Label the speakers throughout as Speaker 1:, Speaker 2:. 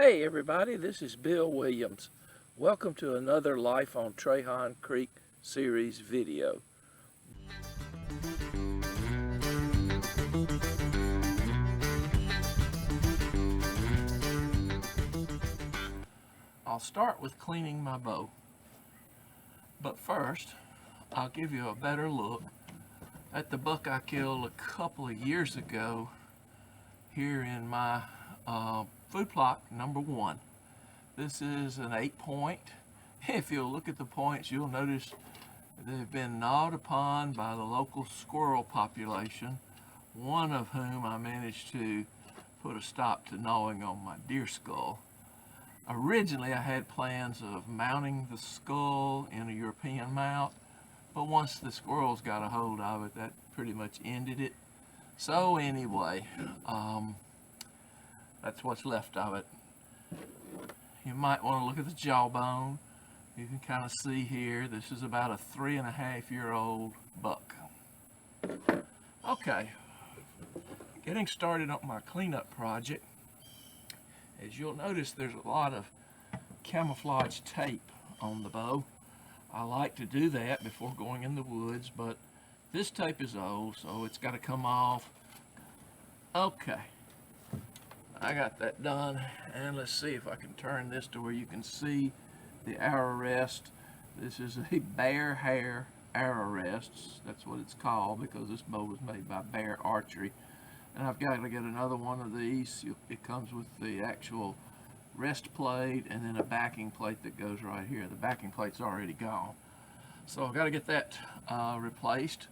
Speaker 1: Hey everybody, this is Bill Williams. Welcome to another Life on Trahan Creek series video. I'll start with cleaning my bow. But first, I'll give you a better look at the buck I killed a couple of years ago here in my food plot number 1. This is an 8-point. If you'll look at the points, you'll notice they've been gnawed upon by the local squirrel population, one of whom I managed to put a stop to gnawing on my deer skull. Originally, I had plans of mounting the skull in a European mount, but once the squirrels got a hold of it, that pretty much ended it. So anyway, that's what's left of it. You might want to look at the jawbone. You can kind of see here, this is about a 3.5-year-old buck. Okay, getting started on my cleanup project. As you'll notice, there's a lot of camouflage tape on the bow. I like to do that before going in the woods, but this tape is old, so it's got to come off. Okay, I got that done, and let's see if I can turn this to where you can see the arrow rest. This is a bear hair arrow rest. That's what it's called because this bow was made by Bear Archery. And I've got to get another one of these. It comes with the actual rest plate and then a backing plate that goes right here. The backing plate's already gone, so I've got to get that replaced.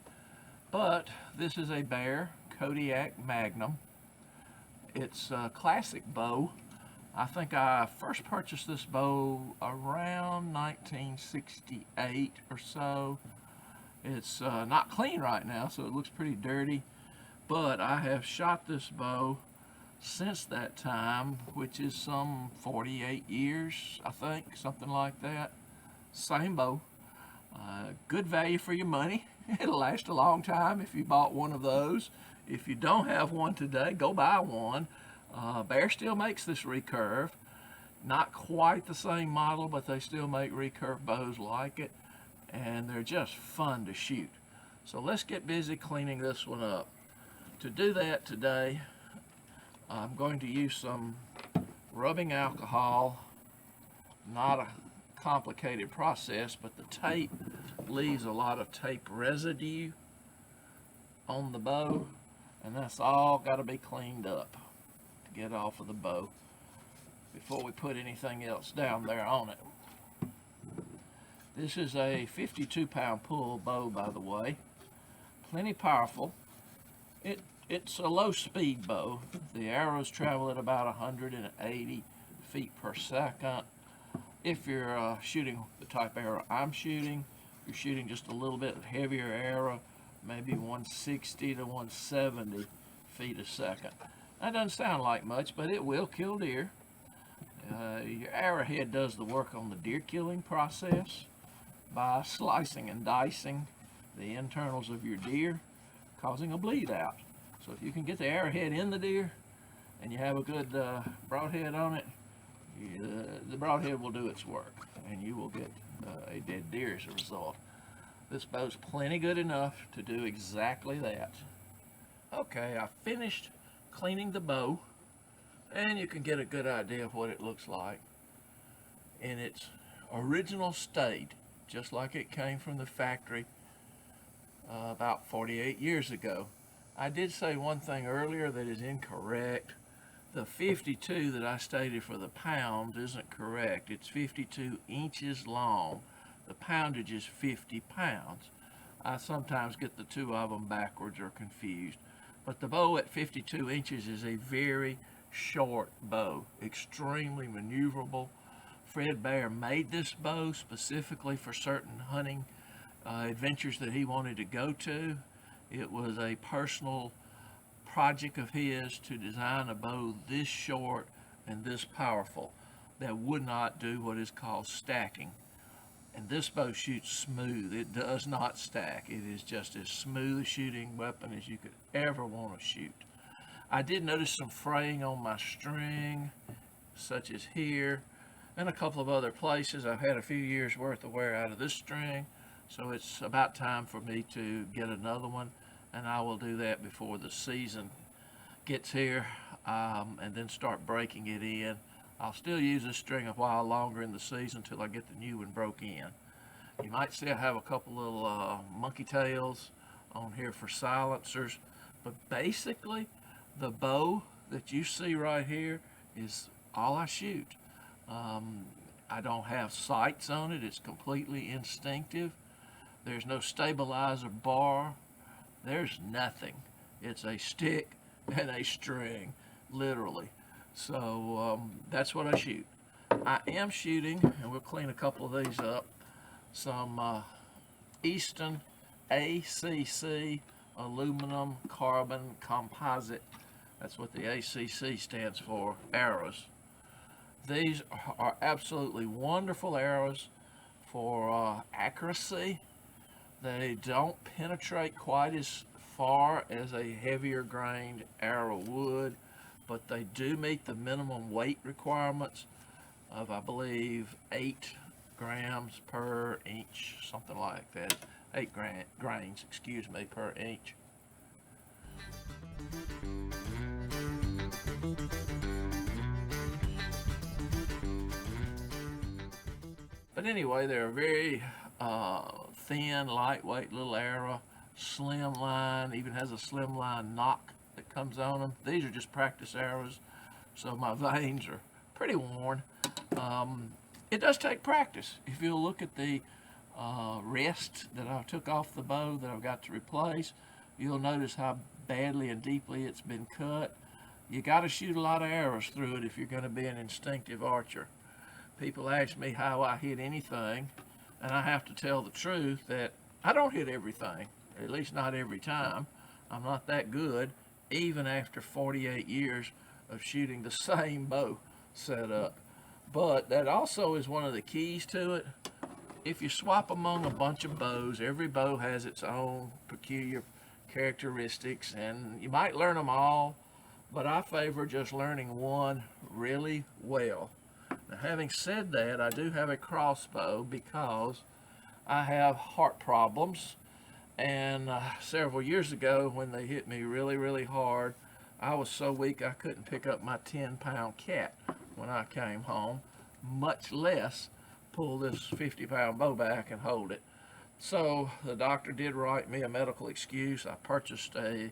Speaker 1: But this is a Bear Kodiak Magnum. It's a classic bow. I think I first purchased this bow around 1968 or so. It's not clean right now, so it looks pretty dirty. But I have shot this bow since that time, which is some 48 years, I think, something like that. Same bow. Good value for your money. It'll last a long time if you bought one of those. If you don't have one today, go buy one. Bear still makes this recurve. Not quite the same model, but they still make recurve bows like it. And they're just fun to shoot. So let's get busy cleaning this one up. To do that today, I'm going to use some rubbing alcohol. Not a complicated process, but the tape leaves a lot of tape residue on the bow, and that's all got to be cleaned up to get off of the bow before we put anything else down there on it. This is a 52-pound pull bow, by the way. Plenty powerful. It's a low-speed bow. The arrows travel at about 180 feet per second. If you're shooting the type arrow I'm shooting, you're shooting just a little bit heavier arrow, maybe 160 to 170 feet a second. That doesn't sound like much, but it will kill deer. Your arrowhead does the work on the deer killing process by slicing and dicing the internals of your deer, causing a bleed out. So if you can get the arrowhead in the deer and you have a good broadhead on it, the broadhead will do its work and you will get a dead deer as a result. This bow's plenty good enough to do exactly that. Okay, I finished cleaning the bow, and you can get a good idea of what it looks like in its original state, just like it came from the factory about 48 years ago. I did say one thing earlier that is incorrect. The 52 that I stated for the pound isn't correct. It's 52 inches long. The poundage is 50 pounds. I sometimes get the two of them backwards or confused. But the bow at 52 inches is a very short bow, extremely maneuverable. Fred Bear made this bow specifically for certain hunting adventures that he wanted to go to. It was a personal project of his to design a bow this short and this powerful that would not do what is called stacking. And this bow shoots smooth. It does not stack. It is just as smooth a shooting weapon as you could ever want to shoot. I did notice some fraying on my string. such as here and a couple of other places. I've had a few years worth of wear out of this string, so it's about time for me to get another one, and I will do that before the season gets here, and then start breaking it in. I'll still use this string a while longer in the season till I get the new one broke in. You might see I have a couple little monkey tails on here for silencers, but basically the bow that you see right here is all I shoot. I don't have sights on it. It's completely instinctive. There's no stabilizer bar. There's nothing. It's a stick and a string, literally. So that's what I shoot. I am shooting, and we'll clean a couple of these up, some Easton ACC aluminum carbon composite. That's what the ACC stands for, arrows. These are absolutely wonderful arrows for accuracy. They don't penetrate quite as far as a heavier grained arrow would, but they do meet the minimum weight requirements of, I believe, 8 grams per inch, something like that. 8 grains, excuse me, per inch. But anyway, they're a very thin, lightweight little arrow, slim line, even has a slim line knock that comes on them. These are just practice arrows, so my veins are pretty worn. It does take practice. If you look at the rest that I took off the bow that I've got to replace, you'll notice how badly and deeply it's been cut. You got to shoot a lot of arrows through it if you're going to be an instinctive archer. People ask me how I hit anything, and I have to tell the truth that I don't hit everything, at least not every time. I'm not that good, even after 48 years of shooting the same bow setup. But that also is one of the keys to it. If you swap among a bunch of bows, every bow has its own peculiar characteristics, and you might learn them all, but I favor just learning one really well. Now, having said that, I do have a crossbow because I have heart problems, and several years ago when they hit me really, really hard, I was so weak I couldn't pick up my 10-pound cat when I came home, much less pull this 50-pound bow back and hold it. So the doctor did write me a medical excuse. I purchased a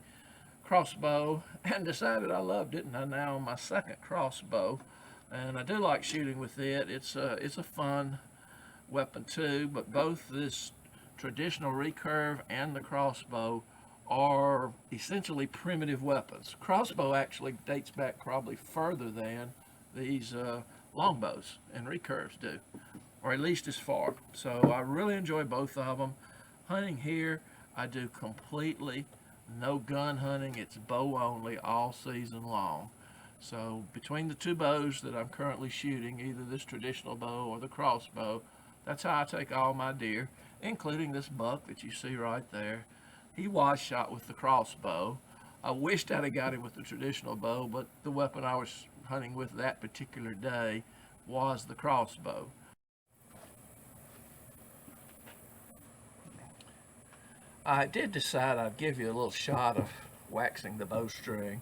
Speaker 1: crossbow and decided I loved it, and I'm now on my second crossbow, and I do like shooting with it. It's a fun weapon too, but both this traditional recurve and the crossbow are essentially primitive weapons. Crossbow actually dates back probably further than these longbows and recurves do, or at least as far. So I really enjoy both of them. Hunting here, I do completely no gun hunting. It's bow only all season long. So between the two bows that I'm currently shooting, either this traditional bow or the crossbow, that's how I take all my deer, including this buck that you see right there. He was shot with the crossbow. I wished I'd have got him with the traditional bow, but the weapon I was hunting with that particular day was the crossbow. I did decide I'd give you a little shot of waxing the bowstring.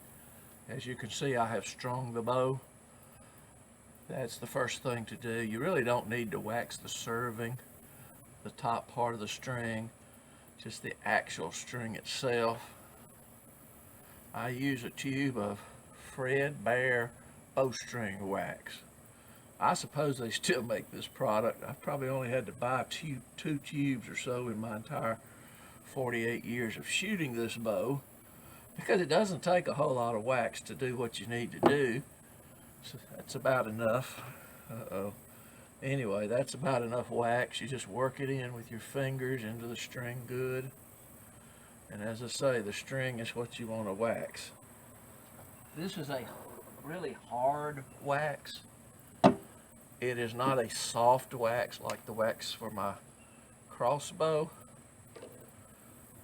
Speaker 1: As you can see, I have strung the bow. That's the first thing to do. You really don't need to wax the serving, the top part of the string, just the actual string itself. I use a tube of Fred Bear bowstring wax. I suppose they still make this product. I've probably only had to buy two tubes or so in my entire 48 years of shooting this bow, because it doesn't take a whole lot of wax to do what you need to do. So that's about enough. Anyway, that's about enough wax. You just work it in with your fingers into the string good. And as I say, the string is what you want to wax. This is a really hard wax. It is not a soft wax like the wax for my crossbow.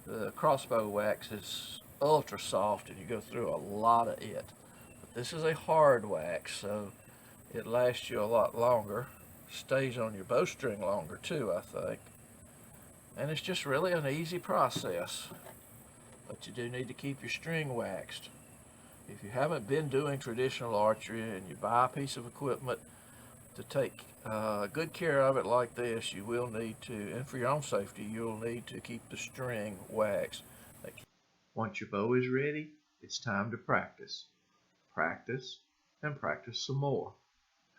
Speaker 1: The crossbow wax is ultra soft and you go through a lot of it. But this is a hard wax, so It lasts you a lot longer, stays on your bowstring longer too, I think. And it's just really an easy process. But you do need to keep your string waxed. If you haven't been doing traditional archery and you buy a piece of equipment to take good care of it like this, you will need to, and for your own safety, you'll need to keep the string waxed. Once your bow is ready, it's time to practice. Practice and practice some more.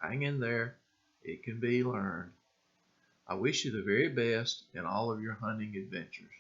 Speaker 1: Hang in there. It can be learned. I wish you the very best in all of your hunting adventures.